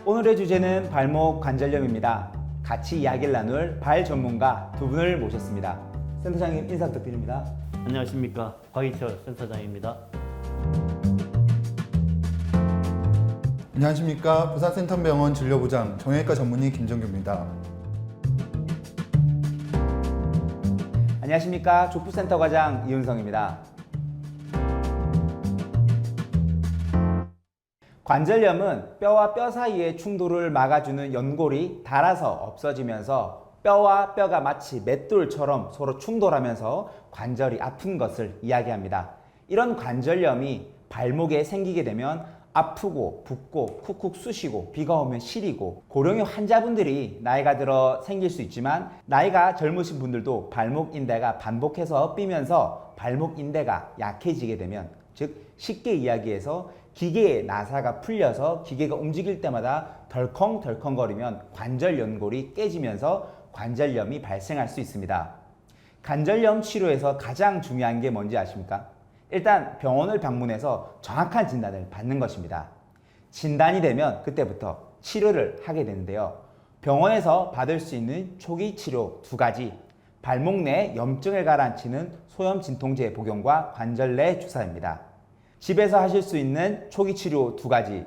오늘의 주제는 발목 관절염입니다. 같이 이야기를 나눌 발 전문가 두 분을 모셨습니다. 센터장님 인사 부탁드립니다. 안녕하십니까, 곽희철 센터장입니다. 안녕하십니까, 부산센텀병원 진료부장 정형외과 전문의 김정규입니다. 안녕하십니까, 족부센터 과장 이윤성입니다. 관절염은 뼈와 뼈 사이의 충돌을 막아주는 연골이 닳아서 없어지면서 뼈와 뼈가 마치 맷돌처럼 서로 충돌하면서 관절이 아픈 것을 이야기합니다. 이런 관절염이 발목에 생기게 되면 아프고 붓고 쿡쿡 쑤시고 비가 오면 시리고 고령의 환자분들이 나이가 들어 생길 수 있지만 나이가 젊으신 분들도 발목 인대가 반복해서 삐면서 발목 인대가 약해지게 되면, 즉 쉽게 이야기해서 기계의 나사가 풀려서 기계가 움직일 때마다 덜컹덜컹거리면 관절 연골이 깨지면서 관절염이 발생할 수 있습니다. 관절염 치료에서 가장 중요한 게 뭔지 아십니까? 일단 병원을 방문해서 정확한 진단을 받는 것입니다. 진단이 되면 그때부터 치료를 하게 되는데요. 병원에서 받을 수 있는 초기 치료 두 가지, 발목 내 염증을 가라앉히는 소염 진통제 복용과 관절 내 주사입니다. 집에서 하실 수 있는 초기 치료 두 가지,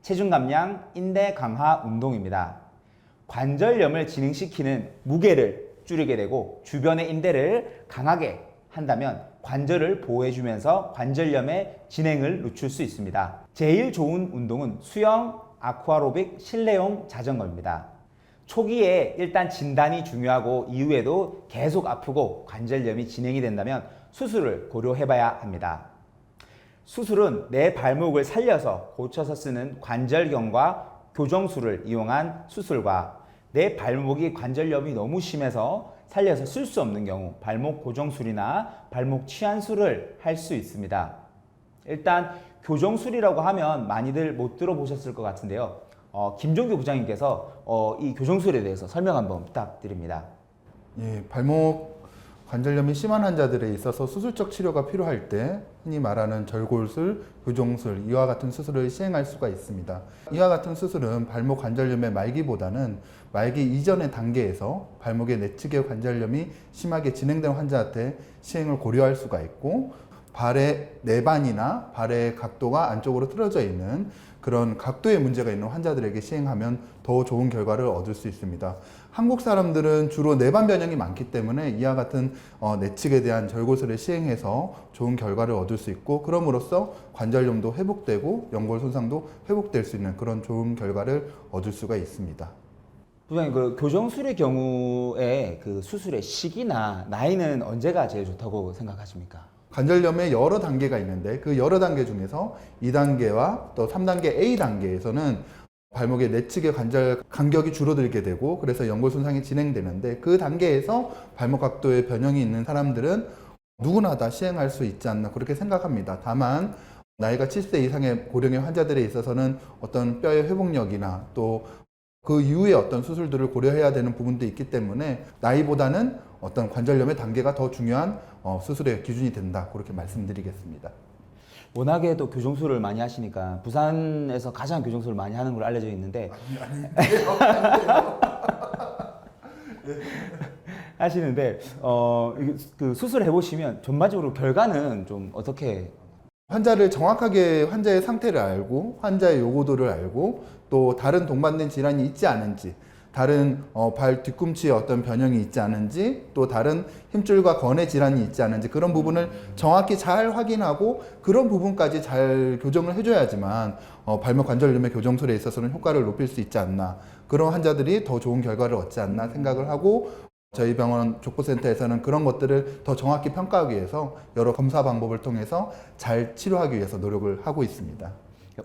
체중 감량, 인대 강화 운동입니다. 관절염을 진행시키는 무게를 줄이게 되고 주변의 인대를 강하게 한다면 관절을 보호해주면서 관절염의 진행을 늦출 수 있습니다. 제일 좋은 운동은 수영, 아쿠아로빅, 실내용 자전거입니다. 초기에 일단 진단이 중요하고 이후에도 계속 아프고 관절염이 진행이 된다면 수술을 고려해봐야 합니다. 수술은 내 발목을 살려서 고쳐서 쓰는 관절경과 교정술을 이용한 수술과 내 발목이 관절염이 너무 심해서 살려서 쓸 수 없는 경우 발목 고정술이나 발목 치환술을 할 수 있습니다. 일단 교정술이라고 하면 많이들 못 들어보셨을 것 같은데요. 김종규 부장님께서 이 교정술에 대해서 설명 한번 부탁드립니다. 예, 발목 관절염이 심한 환자들에 있어서 수술적 치료가 필요할 때 흔히 말하는 절골술, 교정술, 이와 같은 수술을 시행할 수가 있습니다. 이와 같은 수술은 발목 관절염의 말기보다는 말기 이전의 단계에서 발목의 내측의 관절염이 심하게 진행된 환자한테 시행을 고려할 수가 있고, 발의 내반이나 발의 각도가 안쪽으로 틀어져 있는 그런 각도에 문제가 있는 환자들에게 시행하면 더 좋은 결과를 얻을 수 있습니다. 한국 사람들은 주로 내반 변형이 많기 때문에 이와 같은 내측에 대한 절골술을 시행해서 좋은 결과를 얻을 수 있고, 그럼으로써 관절염도 회복되고 연골 손상도 회복될 수 있는 그런 좋은 결과를 얻을 수가 있습니다. 부장님, 그 교정술의 경우에 그 수술의 시기나 나이는 언제가 제일 좋다고 생각하십니까? 관절염의 여러 단계가 있는데 그 여러 단계 중에서 2단계와 또 3단계 A 단계에서는 발목의 내측의 관절 간격이 줄어들게 되고 그래서 연골 손상이 진행되는데, 그 단계에서 발목 각도의 변형이 있는 사람들은 누구나 다 시행할 수 있지 않나 그렇게 생각합니다. 다만 나이가 70세 이상의 고령의 환자들에 있어서는 어떤 뼈의 회복력이나 또 그 이후에 어떤 수술들을 고려해야 되는 부분도 있기 때문에 나이보다는 어떤 관절염의 단계가 더 중요한 수술의 기준이 된다, 그렇게 말씀드리겠습니다. 워낙에 또 교정술을 많이 하시니까 부산에서 가장 교정술을 많이 하는 걸로 알려져 있는데 하시는데 그 수술을 해보시면 전반적으로 결과는 좀 어떻게? 환자를 정확하게 환자의 상태를 알고 환자의 요구도를 알고 또 다른 동반된 질환이 있지 않은지, 다른 발 뒤꿈치에 어떤 변형이 있지 않은지, 또 다른 힘줄과 건의 질환이 있지 않은지 그런 부분을 정확히 잘 확인하고 그런 부분까지 잘 교정을 해줘야지만 발목 관절염의 교정술에 있어서는 효과를 높일 수 있지 않나, 그런 환자들이 더 좋은 결과를 얻지 않나 생각을 하고, 저희 병원 족보센터에서는 그런 것들을 더 정확히 평가하기 위해서 여러 검사 방법을 통해서 잘 치료하기 위해서 노력을 하고 있습니다.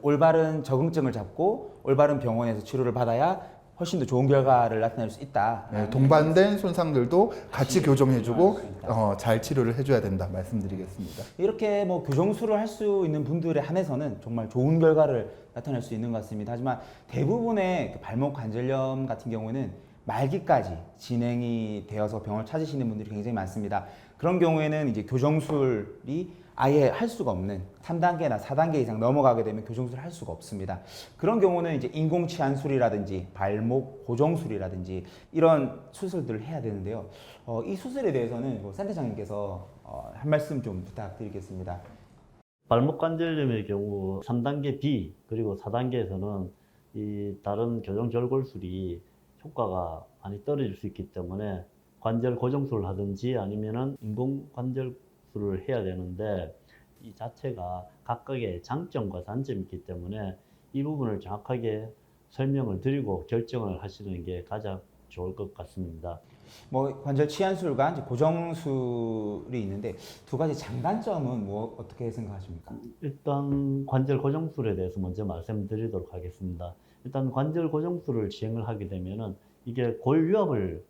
올바른 적응증을 잡고 올바른 병원에서 치료를 받아야 훨씬 더 좋은 결과를 나타낼 수 있다. 네, 동반된 손상들도 같이 교정해주고 잘 치료를 해줘야 된다 말씀드리겠습니다. 이렇게 뭐 교정술을 할 수 있는 분들에 한해서는 정말 좋은 결과를 나타낼 수 있는 것 같습니다. 하지만 대부분의 그 발목 관절염 같은 경우는 말기까지 진행이 되어서 병원을 찾으시는 분들이 굉장히 많습니다. 그런 경우에는 이제 교정술이 아예 할 수가 없는 3단계나 4단계 이상 넘어가게 되면 교정술을 할 수가 없습니다. 그런 경우는 이제 인공치안술이라든지 발목 고정술이라든지 이런 수술들을 해야 되는데요. 이 수술에 대해서는 센터장님께서 한 말씀 좀 부탁드리겠습니다. 발목 관절염의 경우 3단계 B 그리고 4단계에서는 이 다른 교정 절골술이 효과가 많이 떨어질 수 있기 때문에 관절 고정술을 하든지 아니면은 인공 관절술을 해야 되는데 이 자체가 각각의 장점과 단점이 있기 때문에 이 부분을 정확하게 설명을 드리고 결정을 하시는 게 가장 좋을 것 같습니다. 관절 치안술과 이제 고정술이 있는데 두 가지 장단점은 어떻게 생각하십니까? 일단 관절 고정술에 대해서 먼저 말씀드리도록 하겠습니다. 일단 관절 고정술을 시행을 하게 되면은 이게 골 유압을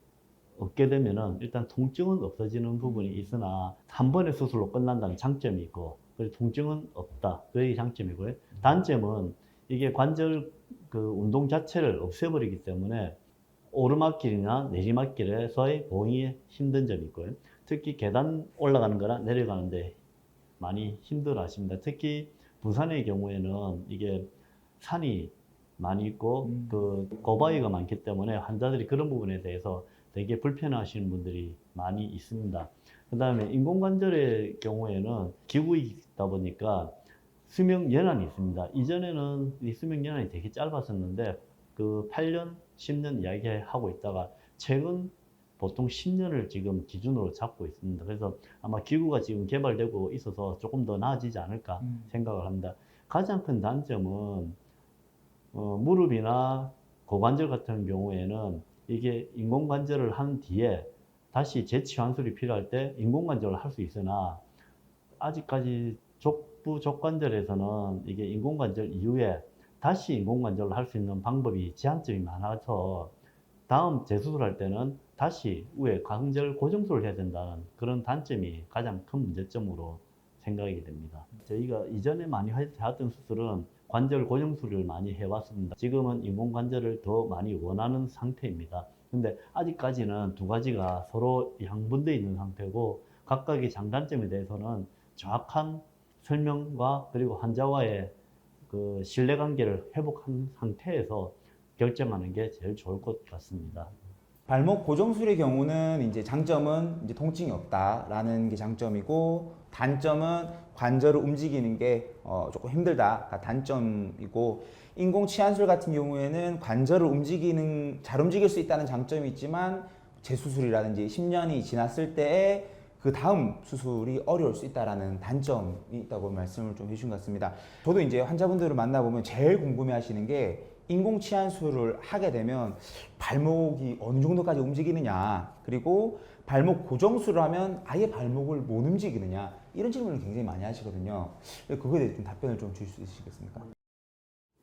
얻게 되면은 일단 통증은 없어지는 부분이 있으나 한 번의 수술로 끝난다는 장점이 있고 그리고 통증은 없다. 그게 장점이고요. 단점은 이게 관절 그 운동 자체를 없애버리기 때문에 오르막길이나 내리막길에서의 보행이 힘든 점이 있고요. 특히 계단 올라가는 거나 내려가는데 많이 힘들어 하십니다. 특히 부산의 경우에는 이게 산이 많이 있고 그 고바위가 많기 때문에 환자들이 그런 부분에 대해서 되게 불편하시는 분들이 많이 있습니다. 그 다음에 인공관절의 경우에는 기구이다 보니까 수명 연한이 있습니다. 이전에는 이 수명 연한이 되게 짧았었는데 그 8년, 10년 이야기하고 있다가 최근 보통 10년을 지금 기준으로 잡고 있습니다. 그래서 아마 기구가 지금 개발되고 있어서 조금 더 나아지지 않을까 생각을 합니다. 가장 큰 단점은 무릎이나 고관절 같은 경우에는 이게 인공관절을 한 뒤에 다시 재치환술이 필요할 때 인공관절을 할 수 있으나 아직까지 족부 족관절에서는 이게 인공관절 이후에 다시 인공관절을 할 수 있는 방법이 제한점이 많아서 다음 재수술할 때는 다시 후에 관절 고정술을 해야 된다는 그런 단점이 가장 큰 문제점으로 생각이 됩니다. 저희가 이전에 많이 해왔던 수술은 관절 고정술을 많이 해왔습니다. 지금은 인공관절을 더 많이 원하는 상태입니다. 근데 아직까지는 두 가지가 서로 양분되어 있는 상태고 각각의 장단점에 대해서는 정확한 설명과 그리고 환자와의 그 신뢰관계를 회복한 상태에서 결정하는 게 제일 좋을 것 같습니다. 발목 고정술의 경우는 이제 장점은 이제 통증이 없다라는 게 장점이고 단점은 관절을 움직이는 게 조금 힘들다가 단점이고 인공 치안술 같은 경우에는 관절을 잘 움직일 수 있다는 장점이 있지만 재수술이라든지 10년이 지났을 때에 그 다음 수술이 어려울 수 있다라는 단점이 있다고 말씀을 좀 해주신 것 같습니다. 저도 이제 환자분들을 만나보면 제일 궁금해하시는 게 인공 치안술을 하게 되면 발목이 어느 정도까지 움직이느냐, 그리고 발목 고정술을 하면 아예 발목을 못 움직이느냐, 이런 질문을 굉장히 많이 하시거든요. 그거에 대해 좀 답변을 좀 줄 수 있으시겠습니까?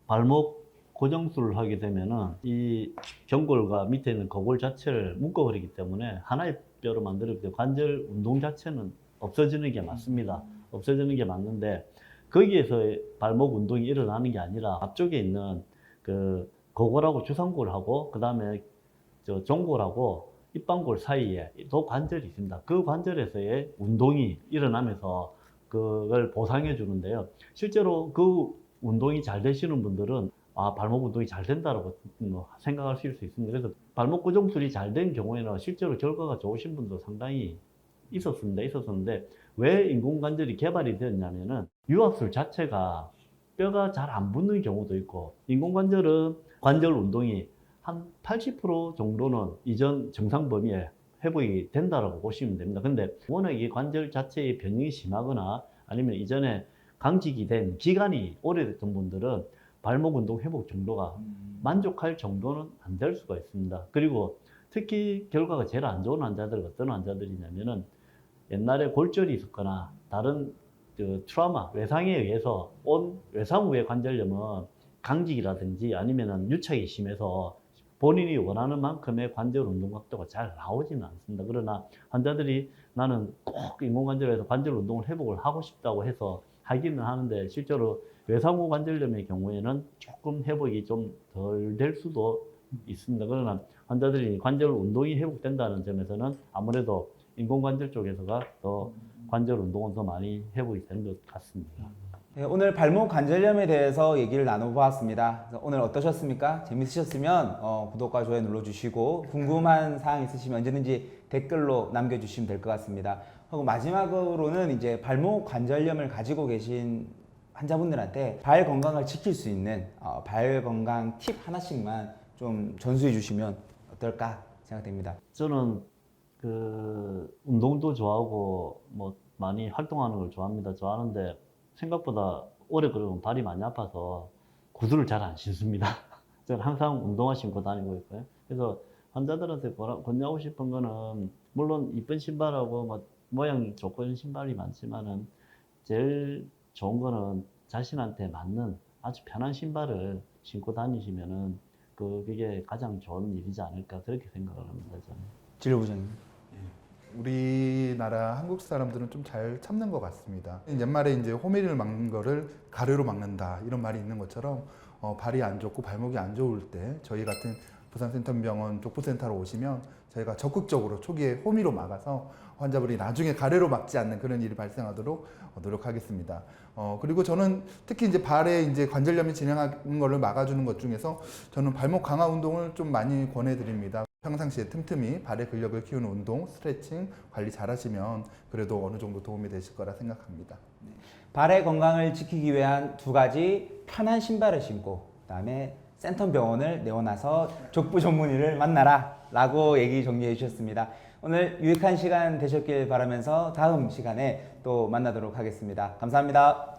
발목 고정술을 하게 되면은 이 경골과 밑에 있는 거골 자체를 묶어버리기 때문에 하나의 뼈로 만들기 때문에 관절 운동 자체는 없어지는 게 맞습니다. 없어지는 게 맞는데 거기에서 발목 운동이 일어나는 게 아니라 앞쪽에 있는 그 거골하고 주상골하고 그 다음에 저 종골하고 입방골 사이에 또 관절이 있습니다. 그 관절에서의 운동이 일어나면서 그걸 보상해 주는데요. 실제로 그 운동이 잘 되시는 분들은 발목 운동이 잘 된다고 생각하실 수 있습니다. 그래서 발목 고정술이 잘 된 경우에는 실제로 결과가 좋으신 분도 상당히 있었는데 왜 인공관절이 개발이 되었냐면은 유압술 자체가 뼈가 잘 안 붙는 경우도 있고 인공관절은 관절 운동이 한 80% 정도는 이전 정상 범위에 회복이 된다고 보시면 됩니다. 근데 워낙 이 관절 자체의 변형이 심하거나 아니면 이전에 강직이 된 기간이 오래됐던 분들은 발목 운동 회복 정도가 만족할 정도는 안 될 수가 있습니다. 그리고 특히 결과가 제일 안 좋은 환자들은 어떤 환자들이냐면은 옛날에 골절이 있었거나 다른 트라우마, 외상에 의해서 온 외상 후의 관절염은 강직이라든지 아니면은 유착이 심해서 본인이 원하는 만큼의 관절 운동 각도가 잘 나오지는 않습니다. 그러나 환자들이 나는 꼭 인공관절에서 관절 운동을 회복을 하고 싶다고 해서 하기는 하는데 실제로 외상 후 관절염의 경우에는 조금 회복이 좀 덜 될 수도 있습니다. 그러나 환자들이 관절 운동이 회복된다는 점에서는 아무래도 인공관절 쪽에서가 더 관절 운동은 더 많이 회복이 되는 것 같습니다. 네, 오늘 발목 관절염에 대해서 얘기를 나눠보았습니다. 그래서 오늘 어떠셨습니까? 재밌으셨으면 구독과 좋아요 눌러주시고 궁금한 사항 있으시면 언제든지 댓글로 남겨주시면 될 것 같습니다. 하고 마지막으로는 이제 발목 관절염을 가지고 계신 환자분들한테 발 건강을 지킬 수 있는 발 건강 팁 하나씩만 좀 전수해 주시면 어떨까 생각됩니다. 저는 그 운동도 좋아하고 뭐 많이 활동하는 걸 좋아합니다. 좋아하는데 생각보다 오래 걸으면 발이 많이 아파서 구두를 잘 안 신습니다. 저는 항상 운동화 신고 다니고 있고요. 그래서 환자들한테 권유하고 싶은 거는 물론 이쁜 신발하고 뭐 모양 좋고 신발이 많지만은 제일 좋은 거는 자신한테 맞는 아주 편한 신발을 신고 다니시면은 그게 가장 좋은 일이지 않을까 그렇게 생각을 합니다. 저는. 진료부장님. 우리나라 한국 사람들은 좀 잘 참는 것 같습니다. 옛말에 이제 호미를 막는 거를 가래로 막는다 이런 말이 있는 것처럼 발이 안 좋고 발목이 안 좋을 때 저희 같은 부산센텀병원 족부센터로 오시면 저희가 적극적으로 초기에 호미로 막아서 환자분이 나중에 가래로 막지 않는 그런 일이 발생하도록 노력하겠습니다. 그리고 저는 특히 이제 발에 이제 관절염이 진행하는 것을 막아주는 것 중에서 저는 발목 강화 운동을 좀 많이 권해드립니다. 평상시에 틈틈이 발의 근력을 키우는 운동, 스트레칭 관리 잘 하시면 그래도 어느 정도 도움이 되실 거라 생각합니다. 발의 건강을 지키기 위한 두 가지 편한 신발을 신고 그다음에 센텀병원을 내어놔서 족부 전문의를 만나라 라고 얘기 정리해 주셨습니다. 오늘 유익한 시간 되셨길 바라면서 다음 시간에 또 만나도록 하겠습니다. 감사합니다.